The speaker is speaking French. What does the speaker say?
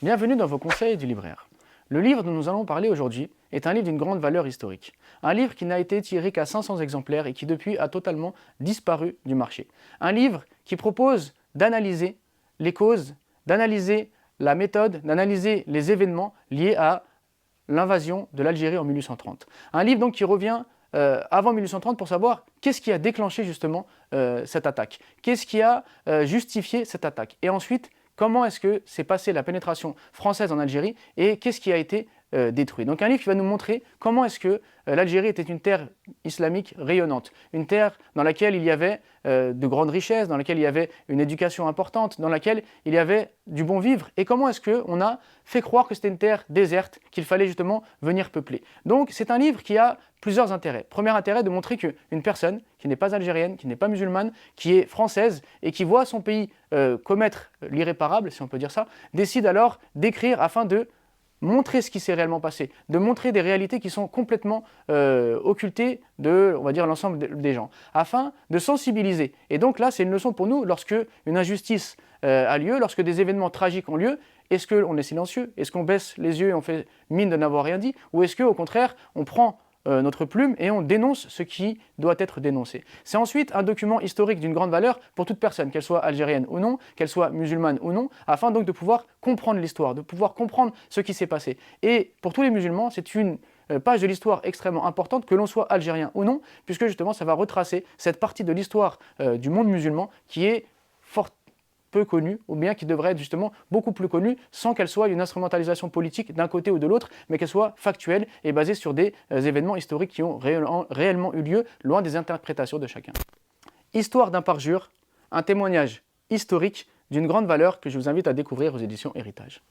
Bienvenue dans vos conseils du libraire. Le livre dont nous allons parler aujourd'hui est un livre d'une grande valeur historique. Un livre qui n'a été tiré qu'à 500 exemplaires et qui depuis a totalement disparu du marché. Un livre qui propose d'analyser les causes, d'analyser la méthode, d'analyser les événements liés à l'invasion de l'Algérie en 1830. Un livre donc qui revient avant 1830 pour savoir qu'est-ce qui a déclenché justement cette attaque, qu'est-ce qui a justifié cette attaque. Et ensuite, comment est-ce que s'est passée la pénétration française en Algérie et qu'est-ce qui a été détruit. Donc un livre qui va nous montrer comment est-ce que l'Algérie était une terre islamique rayonnante, une terre dans laquelle il y avait de grandes richesses, dans laquelle il y avait une éducation importante, dans laquelle il y avait du bon vivre, et comment est-ce qu'on a fait croire que c'était une terre déserte, qu'il fallait justement venir peupler. Donc c'est un livre qui a plusieurs intérêts. Premier intérêt, de montrer qu'une personne qui n'est pas algérienne, qui n'est pas musulmane, qui est française et qui voit son pays commettre l'irréparable, si on peut dire ça, décide alors d'écrire afin de montrer ce qui s'est réellement passé, de montrer des réalités qui sont complètement occultées de, on va dire, l'ensemble des gens, afin de sensibiliser. Et donc là, c'est une leçon pour nous, lorsque une injustice a lieu, lorsque des événements tragiques ont lieu, est-ce qu'on est silencieux? Est-ce qu'on baisse les yeux et on fait mine de n'avoir rien dit? Ou est-ce qu'au contraire, on prend notre plume et on dénonce ce qui doit être dénoncé. C'est ensuite un document historique d'une grande valeur pour toute personne, qu'elle soit algérienne ou non, qu'elle soit musulmane ou non, afin donc de pouvoir comprendre l'histoire, de pouvoir comprendre ce qui s'est passé. Et pour tous les musulmans, c'est une page de l'histoire extrêmement importante, que l'on soit algérien ou non, puisque justement ça va retracer cette partie de l'histoire du monde musulman qui est fort peu connue, ou bien qui devrait être justement beaucoup plus connue, sans qu'elle soit une instrumentalisation politique d'un côté ou de l'autre, mais qu'elle soit factuelle et basée sur des événements historiques qui ont réellement eu lieu, loin des interprétations de chacun. Histoire d'un parjure, un témoignage historique d'une grande valeur que je vous invite à découvrir aux éditions Héritage.